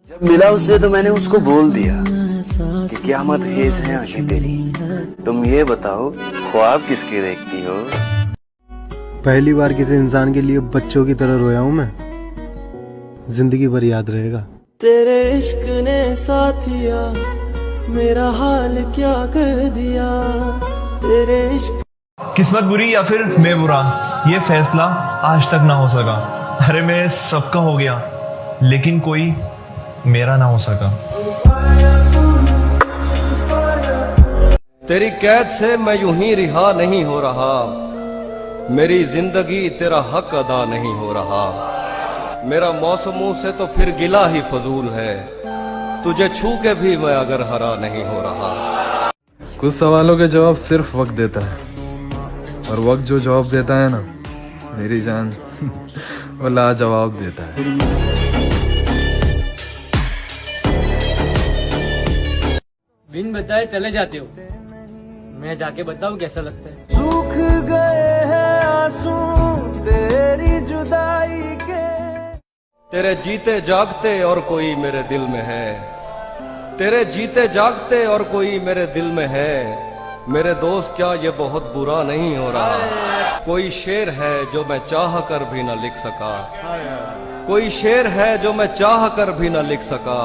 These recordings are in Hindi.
जब मिला उससे तो मैंने उसको बोल दिया कि क़यामत खेज है आंखें तेरी। तुम ये बताओ ख्वाब किसके देखती हो? पहली बार किसी इंसान के लिए बच्चों की तरह रोया हूं मैं, जिंदगी भर याद रहेगा। तेरे इश्क ने साथिया मेरा हाल क्या कर दिया, तेरे इश्क। किस्मत बुरी या फिर मैं बुरा, ये फैसला आज तक ना हो सका। अरे मैं सबका हो गया लेकिन कोई मेरा ना हो सका। तेरी कैद से मैं यूं ही रिहा नहीं हो रहा, मेरी जिंदगी तेरा हक अदा नहीं हो रहा। मेरा मौसमों से तो फिर गिला ही फजूल है, तुझे छू के भी मैं अगर हरा नहीं हो रहा। कुछ सवालों के जवाब सिर्फ वक्त देता है, और वक्त जो जवाब देता है ना मेरी जान वो लाजवाब देता है। बिन बताए चले जाते हो, मैं जाके बताऊं कैसा लगता है। सूख गए हैं आंसू तेरी जुदाई के। तेरे जीते जागते और कोई मेरे दिल में है, तेरे जीते जागते और कोई मेरे दिल में है। मेरे दोस्त क्या ये बहुत बुरा नहीं हो रहा? कोई शेर है जो मैं चाह कर भी न लिख सका, कोई शेर है जो मैं चाह कर भी न लिख सका।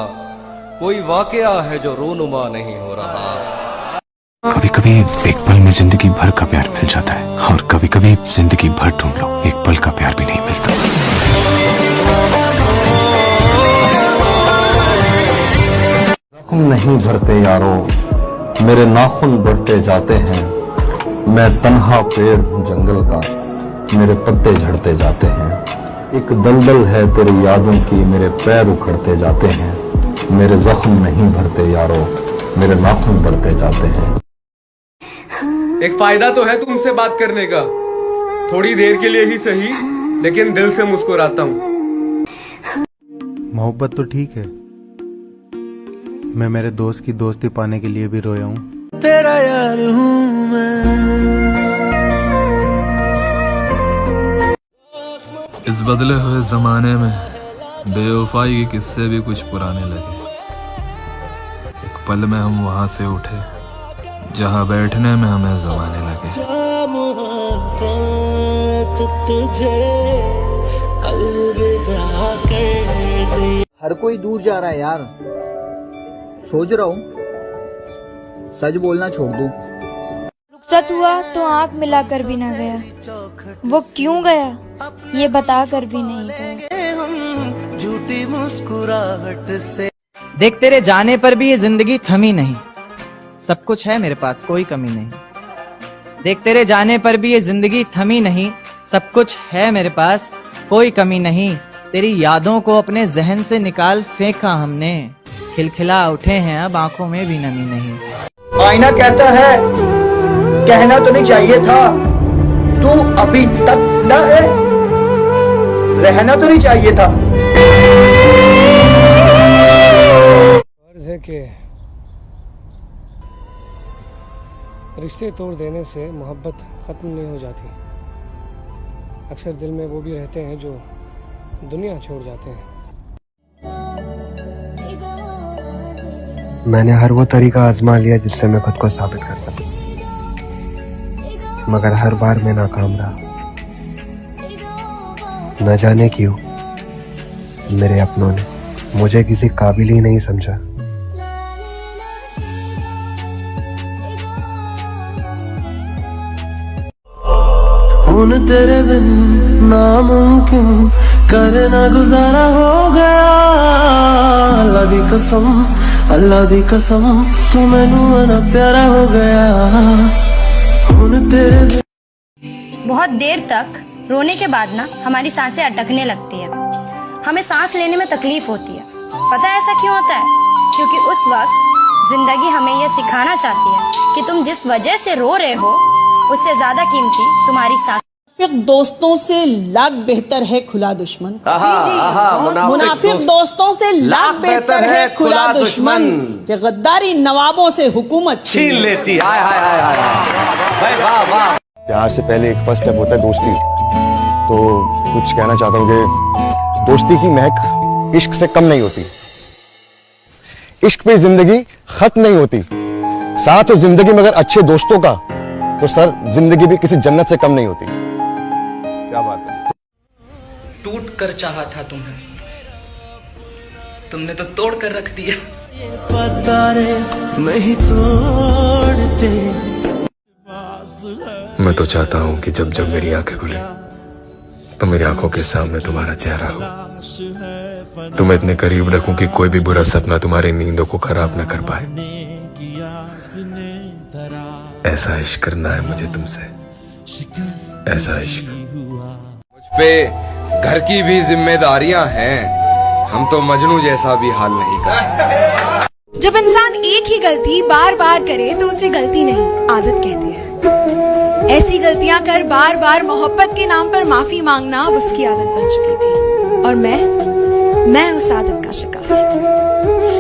कोई वाकया है जो रूनुमा नहीं हो रहा। कभी कभी एक पल में जिंदगी भर का प्यार मिल जाता है, और कभी कभी जिंदगी भर ढूंढ लो एक पल का प्यार भी नहीं मिलता। जख्म नहीं भरते यारो, मेरे नाखून बढ़ते जाते हैं। मैं तन्हा पेड़ हूँ जंगल का, मेरे पत्ते झड़ते जाते हैं। एक दलदल है तेरी यादों की, मेरे पैर उखड़ते जाते हैं। मेरे जख्म नहीं भरते यारो, मेरे नाखून बढ़ते जाते हैं। एक फायदा तो है तुमसे बात करने का, थोड़ी देर के लिए ही सही, लेकिन दिल से मुस्कुराता हूँ। मोहब्बत तो ठीक है, मैं मेरे दोस्त की दोस्ती पाने के लिए भी रोया हूँ। तेरा यार हूँ मैं। इस बदले हुए जमाने में बेवफाई के किस्से भी कुछ पुराने लगे। एक पल में हम वहां से उठे जहां बैठने में हमें जमाने लगे। तुझे अलविदा कर दी। हर कोई दूर जा रहा है यार, सोच रहा हूँ सच बोलना छोड़ दूं। रुखसत हुआ तो आंख मिलाकर भी ना गया, वो क्यों गया ये बता कर भी नहीं गया। झूठी मुस्कुराहट से। देख तेरे जाने पर भी ये जिंदगी थमी नहीं, सब कुछ है मेरे पास कोई कमी नहीं। देख तेरे जाने पर भी ये जिंदगी थमी नहीं, सब कुछ है मेरे पास कोई कमी नहीं। तेरी यादों को अपने जहन से निकाल फेंका हमने, खिलखिला उठे हैं अब आंखों में भी नमी नहीं। आईना कहता है कहना तो नहीं चाहिए था, तू अभी तक जिंदा है, रहना तो नहीं चाहिए था। फर्ज है कि रिश्ते तोड़ देने से मोहब्बत खत्म नहीं हो जाती। अक्सर दिल में वो भी रहते हैं जो दुनिया छोड़ जाते हैं। मैंने हर वो तरीका आजमा लिया जिससे मैं खुद को साबित कर सकूं, मगर हर बार मैं नाकाम रहा। न जाने क्यों मेरे अपनों ने मुझे किसी काबिल ही नहीं समझा। उन तेरे बिन नामुमकिन करना गुजारा हो गया। अल्लाह दी कसम, अल्लाह दी कसम, तू मैनू ना प्यारा हो गया। उन तेरे बहुत देर तक रोने के बाद ना हमारी सांसें अटकने लगती है, हमें सांस लेने में तकलीफ होती है। पता है ऐसा क्यों होता है? क्योंकि उस वक्त जिंदगी हमें यह सिखाना चाहती है कि तुम जिस वजह से रो रहे हो उससे ज्यादा कीमती तुम्हारी सांस। दोस्तों से लाख बेहतर है खुला दुश्मन। मुनाफिक दोस्तों से लाख बेहतर है खुला दुश्मन। कि गद्दारी नवाबों से हुकूमत छीन लेती है। प्यार से पहले एक फर्स्ट स्टेप होता है दोस्ती। तो कुछ कहना चाहता हूँ कि दोस्ती की महक इश्क से कम नहीं होती। इश्क पे जिंदगी खत्म नहीं होती, साथ हो जिंदगी में अगर अच्छे दोस्तों का, तो सर जिंदगी भी किसी जन्नत से कम नहीं होती। क्या बात है। टूट कर चाहा था तुम्हें, तुमने तो तोड़ कर रख दिया। नहीं तोड़ते। मैं तो चाहता हूँ कि जब जब मेरी आंखें खुले तो मेरी आंखों के सामने तुम्हारा चेहरा हो, तुम्हें इतने करीब रखूं कि कोई भी बुरा सपना तुम्हारी नींदों को खराब न कर पाए। ऐसा इश्क करना है मुझे तुमसे, ऐसा इश्क। मुझ पे घर की भी जिम्मेदारियां हैं, हम तो मजनू जैसा भी हाल नहीं कर सकते। जब इंसान एक ही गलती बार बार करे तो उसे गलती नहीं आदत कहते हैं। ऐसी गलतियां कर बार बार मोहब्बत के नाम पर माफी मांगना अब उसकी आदत बन चुकी थी, और मैं उस आदत का शिकार।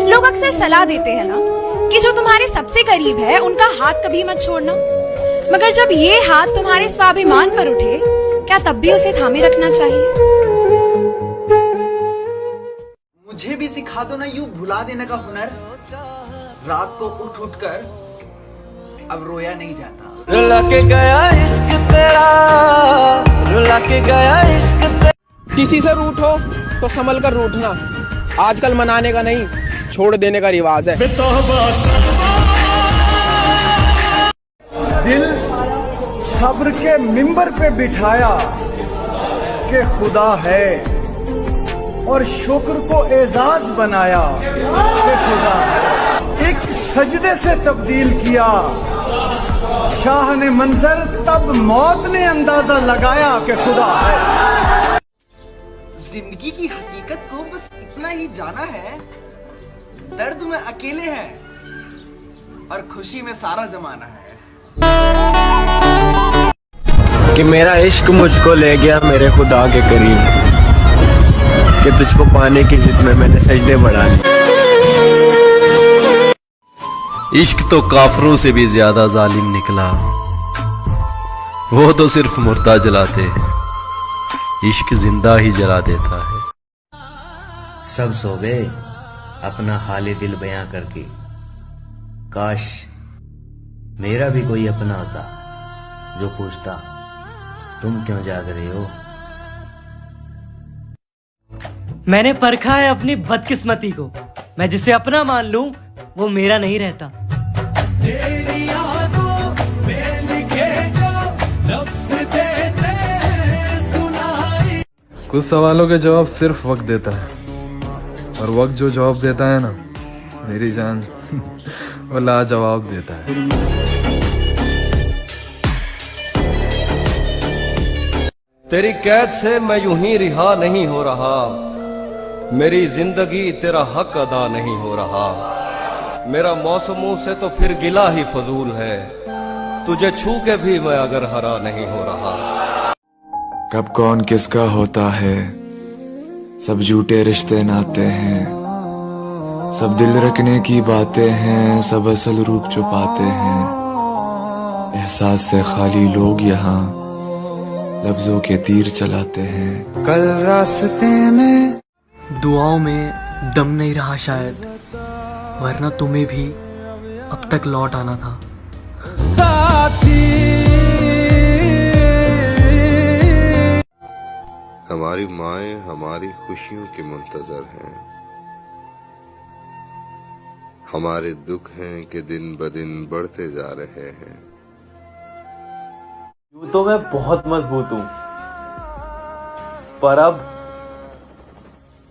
लोग अक्सर सलाह देते हैं ना कि जो तुम्हारे सबसे करीब है उनका हाथ कभी मत छोड़ना, मगर जब ये हाथ तुम्हारे स्वाभिमान पर उठे, क्या तब भी उसे थामे रखना चाहिए? मुझे भी सिखा दो ना यूं भुला देने का हुनर। रात को उठ उठ कर अब रोया नहीं जाता। रुला के गया इश्क तेरा, रुला के गया इश्क तेरा। किसी से रूठ हो तो संभल कर रूठना, आजकल मनाने का नहीं छोड़ देने का रिवाज है। दिल सब्र के मिंबर पे बिठाया कि खुदा है, और शुक्र को एजाज बनाया कि खुदा है। एक सजदे से तब्दील किया शाह ने मंजर, तब मौत ने अंदाजा लगाया कि खुदा है। जिंदगी की हकीकत को बस इतना ही जाना है, दर्द में अकेले हैं और खुशी में सारा जमाना है। कि मेरा इश्क मुझको ले गया मेरे खुदा के करीब, कि तुझको पाने की जिद में मैंने सजदे बढ़ा लिए। इश्क तो काफरों से भी ज्यादा जालिम निकला, वो तो सिर्फ मुर्दा जलाते हैं, इश्क जिंदा ही जला देता है। सब सो गए अपना हाले दिल बयां करके, काश मेरा भी कोई अपना होता जो पूछता तुम क्यों जाग रहे हो। मैंने परखा है अपनी बदकिस्मती को, मैं जिसे अपना मान लूं वो मेरा नहीं रहता। कुछ सवालों के जवाब सिर्फ वक्त देता है, और वक्त जो जवाब देता है ना मेरी जान वो लाजवाब देता है। तेरी कैद से मैं यूं ही रिहा नहीं हो रहा, मेरी जिंदगी तेरा हक अदा नहीं हो रहा। मेरा मौसमों से तो फिर गिला ही फजूल है, तुझे छू के भी मैं अगर हरा नहीं हो रहा। कब कौन किसका होता है, सब झूठे रिश्ते नाते हैं, सब दिल रखने की बातें हैं, सब असल रूप छुपाते हैं। एहसास से खाली लोग यहाँ लफ्जों के तीर चलाते हैं। कल रास्ते में दुआओं में दम नहीं रहा शायद, वरना तुम्हें भी अब तक लौट आना था। साथी हमारी माएं हमारी खुशियों के मुंतजर हैं, हमारे दुख हैं कि दिन ब दिन बढ़ते जा रहे हैं। यूं तो मैं बहुत मजबूत हूं, पर अब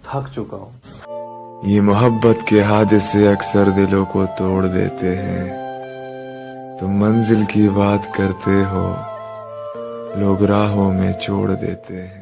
थक चुका हूं। ये मोहब्बत के हादसे अक्सर दिलों को तोड़ देते हैं। तुम मंजिल की बात करते हो, लोग राहों में छोड़ देते हैं।